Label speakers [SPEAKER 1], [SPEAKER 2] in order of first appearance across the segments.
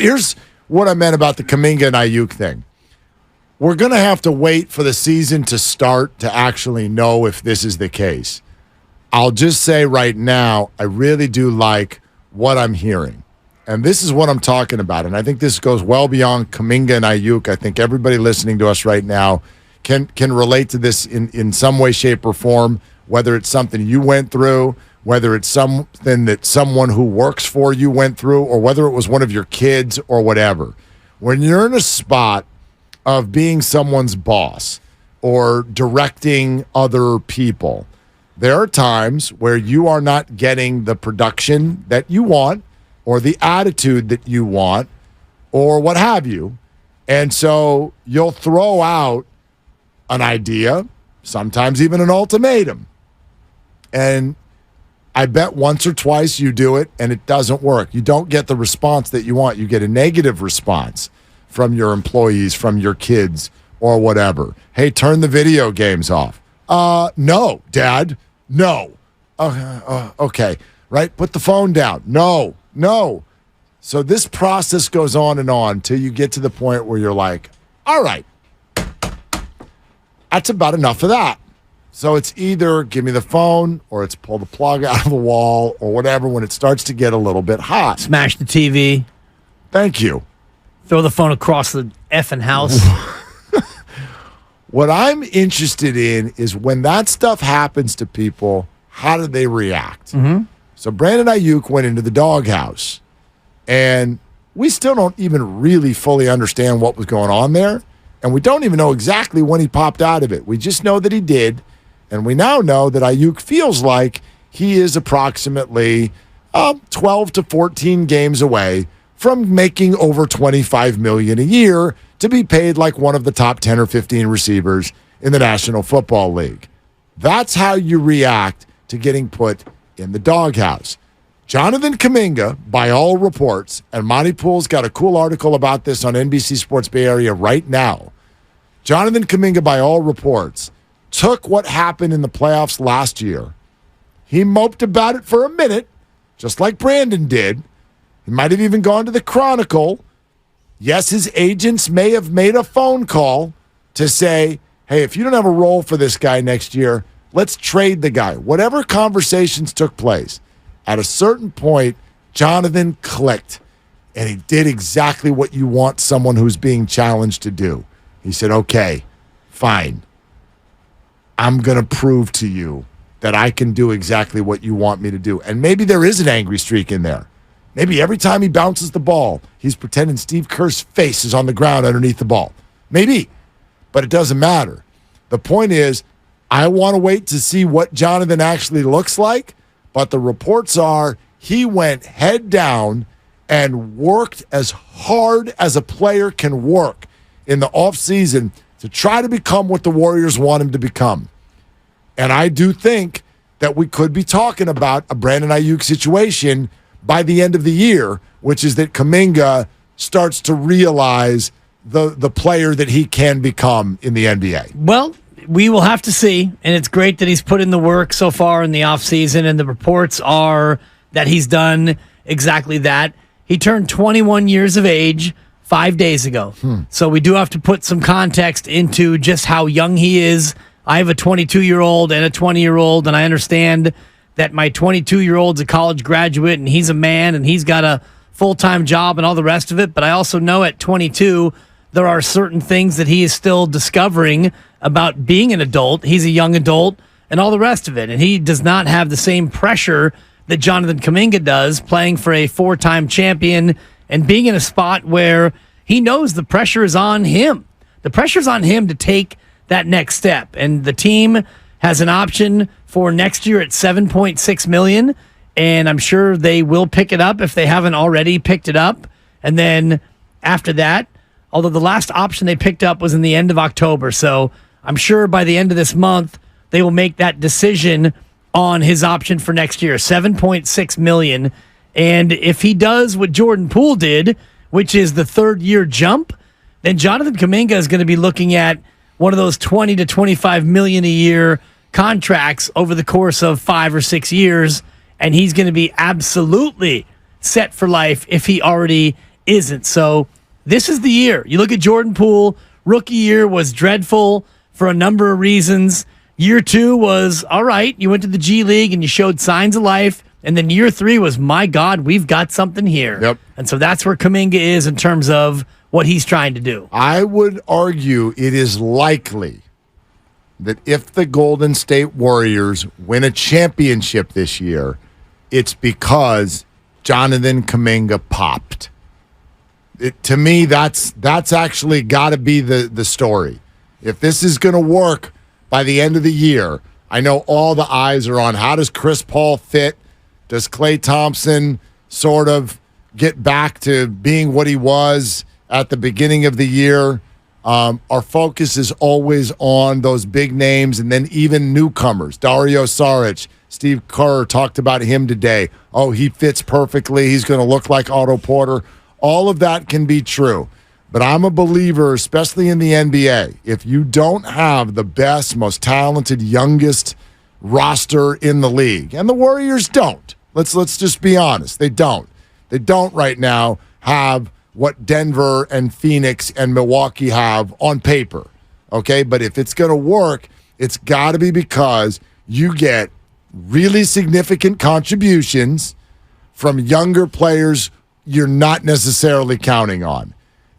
[SPEAKER 1] here's what I meant about the Kuminga and Aiyuk thing. We're going to have to wait for the season to start to actually know if this is the case. I'll just say right now, I really do like what I'm hearing. And this is what I'm talking about. And I think this goes well beyond Kuminga and Aiyuk. I think everybody listening to us right now can relate to this in some way, shape, or form, whether it's something you went through, whether it's something that someone who works for you went through, or whether it was one of your kids or whatever. When you're in a spot of being someone's boss or directing other people, there are times where you are not getting the production that you want or the attitude that you want or what have you. And so you'll throw out an idea, sometimes even an ultimatum. And I bet once or twice you do it and it doesn't work. You don't get the response that you want. You get a negative response from your employees, from your kids, or whatever. Hey, turn the video games off. No, Dad. No. Okay. Right? Put the phone down. No. So this process goes on and on till you get to the point where you're like, all right, that's about enough of that. So it's either give me the phone or it's pull the plug out of the wall or whatever when it starts to get a little bit hot.
[SPEAKER 2] Smash the TV.
[SPEAKER 1] Thank you.
[SPEAKER 2] Throw the phone across the effing house.
[SPEAKER 1] What I'm interested in is when that stuff happens to people, how do they react? Mm-hmm. So Brandon Aiyuk went into the doghouse, and we still don't even really fully understand what was going on there, and we don't even know exactly when he popped out of it. We just know that he did, and we now know that Aiyuk feels like he is approximately 12 to 14 games away from making over $25 million a year to be paid like one of the top 10 or 15 receivers in the National Football League. That's how you react to getting put in the doghouse. Jonathan Kuminga, by all reports, and Monty Poole's got a cool article about this on NBC Sports Bay Area right now. Jonathan Kuminga, by all reports, took what happened in the playoffs last year. He moped about it for a minute, just like Brandon did. He might have even gone to the Chronicle. Yes, his agents may have made a phone call to say, hey, if you don't have a role for this guy next year, let's trade the guy. Whatever conversations took place, at a certain point, Jonathan clicked, and he did exactly what you want someone who's being challenged to do. He said, okay, fine. I'm going to prove to you that I can do exactly what you want me to do. And maybe there is an angry streak in there. Maybe every time he bounces the ball, he's pretending Steve Kerr's face is on the ground underneath the ball. Maybe, but it doesn't matter. The point is, I want to wait to see what Jonathan actually looks like, but the reports are he went head down and worked as hard as a player can work in the offseason to try to become what the Warriors want him to become. And I do think that we could be talking about a Brandon Aiyuk situation by the end of the year, which is that Kuminga starts to realize the player that he can become in the NBA.
[SPEAKER 2] Well, we will have to see, and it's great that he's put in the work so far in the offseason, and the reports are that he's done exactly that. He turned 21 years of age 5 days ago. So we do have to put some context into just how young he is. I have a 22-year-old and a 20-year-old, and I understand that my 22-year-old's a college graduate and he's a man and he's got a full-time job and all the rest of it. But I also know at 22, there are certain things that he is still discovering about being an adult. He's a young adult and all the rest of it. And he does not have the same pressure that Jonathan Kuminga does, playing for a four-time champion and being in a spot where he knows the pressure is on him. The pressure's on him to take that next step. And the team has an option for next year at $7.6 million, and I'm sure they will pick it up if they haven't already picked it up. And then after that, although the last option they picked up was in the end of October, so I'm sure by the end of this month they will make that decision on his option for next year, $7.6 million. And if he does what Jordan Poole did, which is the third-year jump, then Jonathan Kuminga is going to be looking at one of those $20 to $25 million a year contracts over the course of 5 or 6 years, and he's going to be absolutely set for life if he already isn't. So this is the year. You look at Jordan Poole, rookie year was dreadful for a number of reasons. Year 2 was all right. You went to the G League and you showed signs of life. And then year 3 was, my God, we've got something here.
[SPEAKER 1] Yep.
[SPEAKER 2] And so that's where Kuminga is in terms of what he's trying to do.
[SPEAKER 1] I would argue it is likely that if the Golden State Warriors win a championship this year, it's because Jonathan Kuminga popped. To me, that's actually got to be the story. If this is going to work by the end of the year, I know all the eyes are on how does Chris Paul fit? Does Klay Thompson sort of get back to being what he was at the beginning of the year? Our focus is always on those big names and then even newcomers. Dario Saric, Steve Kerr talked about him today. Oh, he fits perfectly. He's going to look like Otto Porter. All of that can be true. But I'm a believer, especially in the NBA, if you don't have the best, most talented, youngest roster in the league, and the Warriors don't. Let's just be honest. They don't. They don't right now have what Denver and Phoenix and Milwaukee have on paper. Okay? But if it's going to work, it's got to be because you get really significant contributions from younger players you're not necessarily counting on.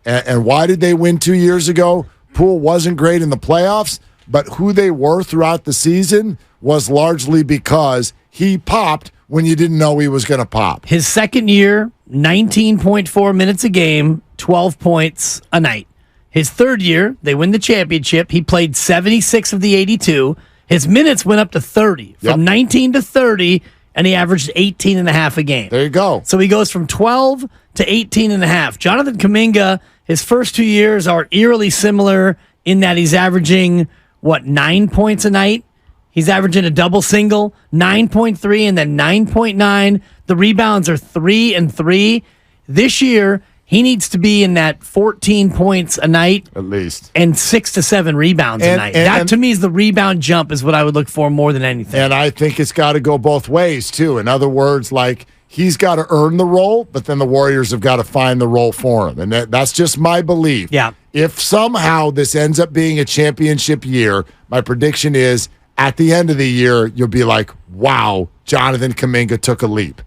[SPEAKER 1] And why did they win 2 years ago? Poole wasn't great in the playoffs, but who they were throughout the season was largely because he popped when you didn't know he was going to pop.
[SPEAKER 2] His second year, 19.4 minutes a game, 12 points a night. His third year, they win the championship. He played 76 of the 82. His minutes went up to 30, from 19 to 30, and he averaged 18 and a half a game.
[SPEAKER 1] There you go.
[SPEAKER 2] So he goes from 12 to 18 and a half. Jonathan Kuminga, his first 2 years are eerily similar in that he's averaging, 9 points a night? He's averaging a double single, 9.3 and then 9.9. The rebounds are 3 and 3. This year, he needs to be in that 14 points a night.
[SPEAKER 1] At least.
[SPEAKER 2] And 6 to 7 rebounds a night. That, to me, is the rebound jump is what I would look for more than anything.
[SPEAKER 1] And I think it's got to go both ways, too. In other words, like, he's got to earn the role, but then the Warriors have got to find the role for him. And that's just my belief.
[SPEAKER 2] Yeah.
[SPEAKER 1] If somehow this ends up being a championship year, my prediction is at the end of the year, you'll be like, wow, Jonathan Kuminga took a leap.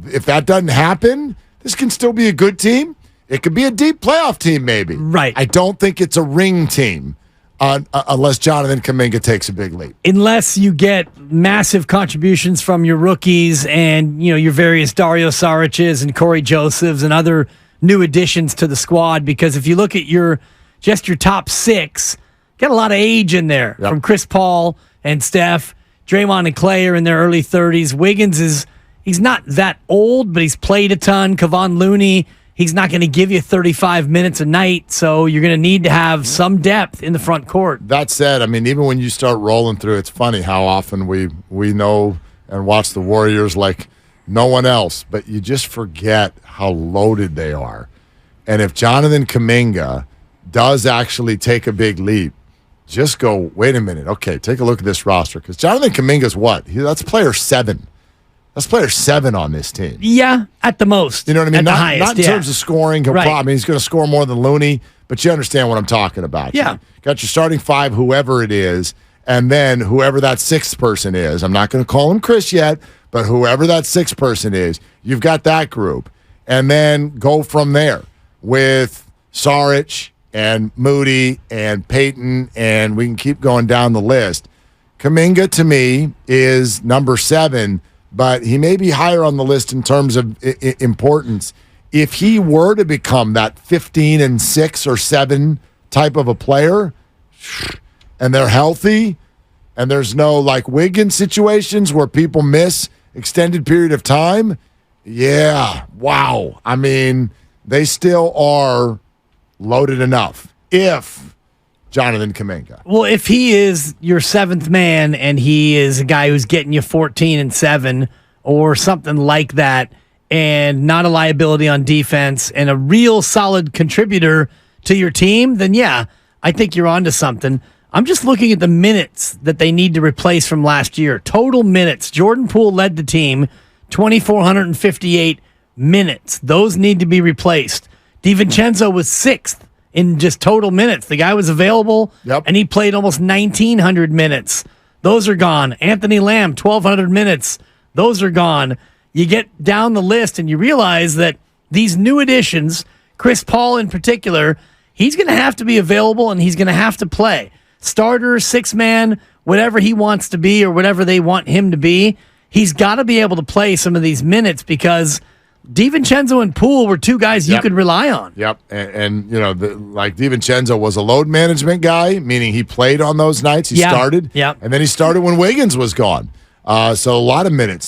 [SPEAKER 1] If that doesn't happen, this can still be a good team. It could be a deep playoff team, maybe.
[SPEAKER 2] Right.
[SPEAKER 1] I don't think it's a ring team unless Jonathan Kuminga takes a big leap.
[SPEAKER 2] Unless you get massive contributions from your rookies and your various Dario Saric's and Corey Josephs and other new additions to the squad. Because if you look at your top 6, got a lot of age in there from Chris Paul and Steph. Draymond and Klay are in their early 30s. Wiggins he's not that old, but he's played a ton. Kevon Looney, he's not going to give you 35 minutes a night, so you're going to need to have some depth in the front court.
[SPEAKER 1] That said, I mean, even when you start rolling through, it's funny how often we know and watch the Warriors like no one else, but you just forget how loaded they are. And if Jonathan Kuminga does actually take a big leap, just go, wait a minute, okay, take a look at this roster. Because Jonathan Kuminga's what? That's player 7. That's player 7 on this team.
[SPEAKER 2] Yeah, at the most.
[SPEAKER 1] You know what I mean?
[SPEAKER 2] At the highest,
[SPEAKER 1] not in terms of scoring. I mean, he's going to score more than Looney, but you understand what I'm talking about.
[SPEAKER 2] Yeah.
[SPEAKER 1] You got your starting 5, whoever it is, and then whoever that 6th person is. I'm not going to call him Chris yet, but whoever that 6th person is, you've got that group. And then go from there with Saric and Moody and Peyton, and we can keep going down the list. Kuminga, to me, is number 7, but he may be higher on the list in terms of importance. If he were to become that 15 and 6 or 7 type of a player, and they're healthy, and there's no like Wiggins situations where people miss extended period of time, yeah, wow. I mean, they still are loaded enough if Jonathan Kuminga.
[SPEAKER 2] Well, if he is your 7th man and he is a guy who's getting you 14 and 7 or something like that, and not a liability on defense and a real solid contributor to your team, then yeah, I think you're onto something. I'm just looking at the minutes that they need to replace from last year. Total minutes. Jordan Poole led the team, 2,458 minutes. Those need to be replaced. DiVincenzo was 6th in just total minutes. The guy was available, and he played almost 1,900 minutes. Those are gone. Anthony Lamb, 1,200 minutes. Those are gone. You get down the list, and you realize that these new additions, Chris Paul in particular, he's going to have to be available, and he's going to have to play. Starter, 6-man, whatever he wants to be or whatever they want him to be, he's got to be able to play some of these minutes because DiVincenzo and Poole were two guys you could rely on.
[SPEAKER 1] Yep. And you know, like DiVincenzo was a load management guy, meaning he played on those nights. He started.
[SPEAKER 2] Yep.
[SPEAKER 1] And then he started when Wiggins was gone. So a lot of minutes.